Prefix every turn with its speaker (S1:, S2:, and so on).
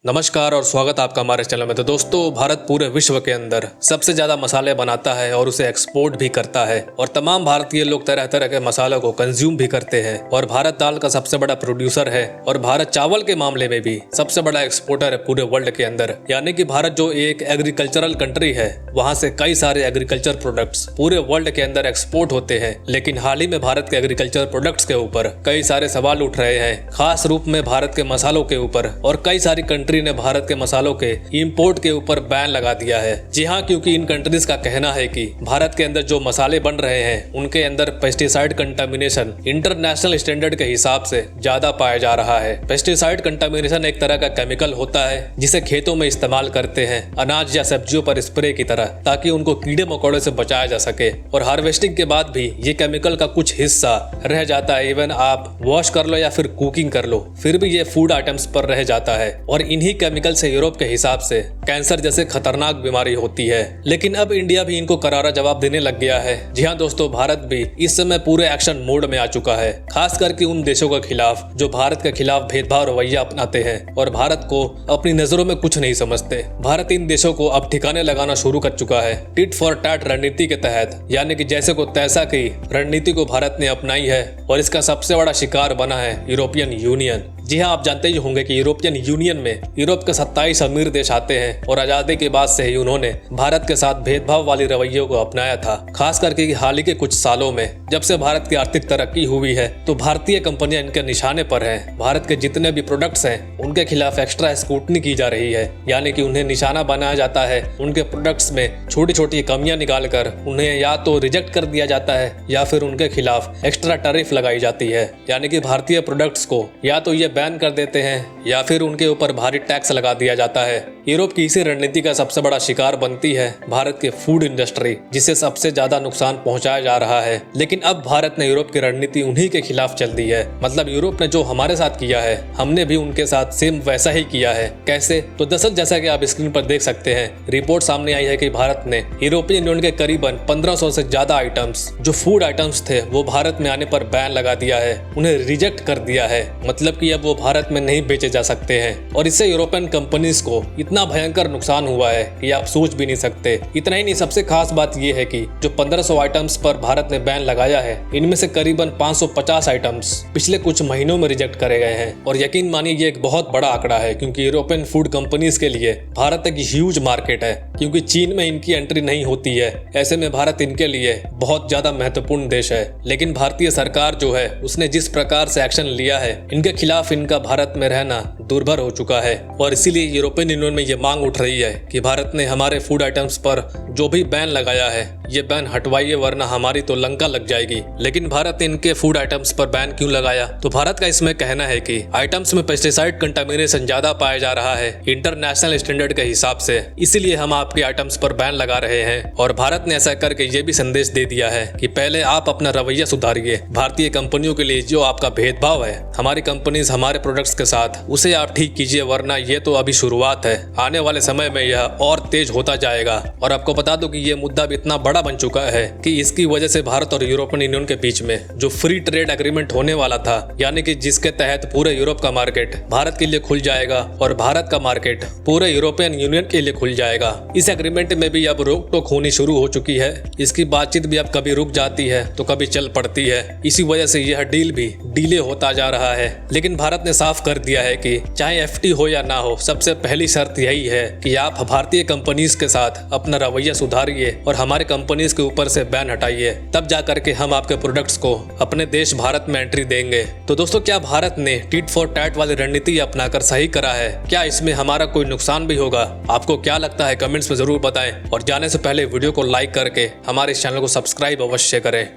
S1: नमस्कार और स्वागत आपका हमारे चैनल में। तो दोस्तों, भारत पूरे विश्व के अंदर सबसे ज्यादा मसाले बनाता है और उसे एक्सपोर्ट भी करता है और तमाम भारतीय लोग तरह तरह के मसालों को कंज्यूम भी करते हैं। और भारत दाल का सबसे बड़ा प्रोड्यूसर है और भारत चावल के मामले में भी सबसे बड़ा एक्सपोर्टर है पूरे वर्ल्ड के अंदर। यानी कि भारत जो एक एग्रीकल्चरल कंट्री है, वहाँ से कई सारे एग्रीकल्चर प्रोडक्ट्स पूरे वर्ल्ड के अंदर एक्सपोर्ट होते हैं। लेकिन हाल ही में भारत के एग्रीकल्चर प्रोडक्ट्स के ऊपर कई सारे सवाल उठ रहे हैं, खास रूप में भारत के मसालों के ऊपर। और कई सारी कंट्री ने भारत के मसालों के इंपोर्ट के ऊपर बैन लगा दिया है। जी हाँ, क्योंकि इन कंट्रीज का कहना है कि भारत के अंदर जो मसाले बन रहे हैं उनके अंदर पेस्टिसाइड कंटामिनेशन इंटरनेशनल स्टैंडर्ड के हिसाब से ज्यादा पाया जा रहा है। पेस्टिसाइड कंटामिनेशन एक तरह का केमिकल होता है जिसे खेतों में इस्तेमाल करते हैं अनाज या सब्जियों पर स्प्रे की तरह, ताकि उनको कीड़े मकोड़े से बचाया जा सके। और हार्वेस्टिंग के बाद भी ये केमिकल का कुछ हिस्सा रह जाता है। इवन आप वॉश कर लो या फिर कुकिंग कर लो, फिर भी ये फूड आइटम्स पर रह जाता है। और इन्हीं केमिकल से यूरोप के हिसाब से कैंसर जैसे खतरनाक बीमारी होती है। लेकिन अब इंडिया भी इनको करारा जवाब देने लग गया है। जी हाँ दोस्तों, भारत भी इस समय पूरे एक्शन मोड में आ चुका है, खास करके उन देशों के खिलाफ जो भारत के खिलाफ भेदभाव रवैया अपनाते हैं और भारत को अपनी नजरों में कुछ नहीं समझते। भारत इन देशों को अब ठिकाने लगाना शुरू कर चुका है। टिट फॉर टैट रणनीति के तहत, यानी कि जैसे को तैसा की रणनीति को भारत ने अपनाई है और इसका सबसे बड़ा शिकार बना है यूरोपियन यूनियन। जी हाँ, आप जानते ही होंगे कि यूरोपियन यूनियन में यूरोप के 27 अमीर देश आते हैं और आजादी के बाद से ही उन्होंने भारत के साथ भेदभाव वाली रवैयों को अपनाया था। खास करके हाल ही के कुछ सालों में जब से भारत की आर्थिक तरक्की हुई है तो भारतीय कंपनियां इनके निशाने पर हैं। भारत के जितने भी प्रोडक्ट्स हैं उनके खिलाफ एक्स्ट्रा स्क्रूटनी की जा रही है, यानी कि उन्हें निशाना बनाया जाता है। उनके प्रोडक्ट्स में छोटी छोटी कमियां निकालकर उन्हें या तो रिजेक्ट कर दिया जाता है या फिर उनके खिलाफ एक्स्ट्रा टैरिफ लगाई जाती है। यानी कि भारतीय प्रोडक्ट्स को या तो ये बैन कर देते हैं या फिर उनके ऊपर भारी टैक्स लगा दिया जाता है। यूरोप की इसी रणनीति का सबसे बड़ा शिकार बनती है भारत की फूड इंडस्ट्री, जिसे सबसे ज्यादा नुकसान पहुंचाया जा रहा है। लेकिन अब भारत ने यूरोप की रणनीति उन्हीं के खिलाफ चल दी है। मतलब यूरोप ने जो हमारे साथ किया है, हमने भी उनके साथ सेम वैसा ही किया है। कैसे? तो दरअसल जैसा कि आप स्क्रीन पर देख सकते हैं, रिपोर्ट सामने आई है कि भारत ने यूरोपियन यूनियन के करीबन 1500 से ज्यादा आइटम्स जो फूड आइटम्स थे वो भारत में आने पर बैन लगा दिया है, उन्हें रिजेक्ट कर दिया है। मतलब कि अब वो भारत में नहीं बेचे जा सकते हैं। और इससे यूरोपियन कंपनीज को इतना भयंकर नुकसान हुआ है कि आप सोच भी नहीं सकते। इतना ही नहीं, सबसे खास बात यह है कि जो 1500 आइटम्स पर भारत ने बैन लगाया है, इनमें से करीबन 550 आइटम्स पिछले कुछ महीनों में रिजेक्ट करे गए हैं। और यकीन मानिए ये एक बहुत बड़ा आंकड़ा है, क्योंकि यूरोपियन फूड कंपनीज के लिए भारत एक ह्यूज मार्केट है, क्योंकि चीन में इनकी एंट्री नहीं होती है। ऐसे में भारत इनके लिए बहुत ज्यादा महत्वपूर्ण देश है। लेकिन भारतीय सरकार जो है उसने जिस प्रकार से एक्शन लिया है, इनके खिलाफ इनका भारत में रहना दुर्भर हो चुका है। और इसीलिए यूरोपियन यूनियन में ये मांग उठ रही है कि भारत ने हमारे फूड आइटम्स पर जो भी बैन लगाया है ये बैन हटवाइए, वरना हमारी तो लंका लग जाएगी। लेकिन भारत ने इनके फूड आइटम्स पर बैन क्यों लगाया? तो भारत का इसमें कहना है कि आइटम्स में पेस्टिसाइड कंटामिनेशन ज्यादा पाया जा रहा है इंटरनेशनल स्टैंडर्ड के हिसाब से, इसीलिए हम आपके आइटम्स पर बैन लगा रहे हैं। और भारत ने ऐसा करके ये भी संदेश दे दिया है कि पहले आप अपना रवैया सुधारिए। भारतीय कंपनियों के लिए जो आपका भेदभाव है हमारी कंपनीज हमारे प्रोडक्ट्स के साथ, उसे आप ठीक कीजिए, वरना ये तो अभी शुरुआत है। आने वाले समय में यह और तेज होता जाएगा। और आपको बता दो कि ये मुद्दा भी इतना बड़ा बन चुका है कि इसकी वजह से भारत और यूरोपियन यूनियन के बीच में जो फ्री ट्रेड एग्रीमेंट होने वाला था, यानी कि जिसके तहत पूरे यूरोप का मार्केट भारत के लिए खुल जाएगा और भारत का मार्केट पूरे यूरोपियन यूनियन के लिए खुल जाएगा, इस एग्रीमेंट में भी अब रोक टोक होनी शुरू हो चुकी है। इसकी बातचीत भी अब कभी रुक जाती है तो कभी चल पड़ती है। इसी वजह से यह डील भी डिले होता जा रहा है। लेकिन भारत ने साफ कर दिया है कि चाहे FTA हो या ना हो, सबसे पहली शर्त यही है कि आप भारतीय कंपनीज के साथ अपना रवैया सुधारिए और हमारे कंपनीज के ऊपर से बैन हटाइए, तब जा करके हम आपके प्रोडक्ट्स को अपने देश भारत में एंट्री देंगे। तो दोस्तों, क्या भारत ने टिट फॉर टैट वाली रणनीति अपनाकर सही करा है? क्या इसमें हमारा कोई नुकसान भी होगा? आपको क्या लगता है? कमेंट्स में जरूर बताएं और जाने से पहले वीडियो को लाइक करके हमारे इस चैनल को सब्सक्राइब अवश्य करें।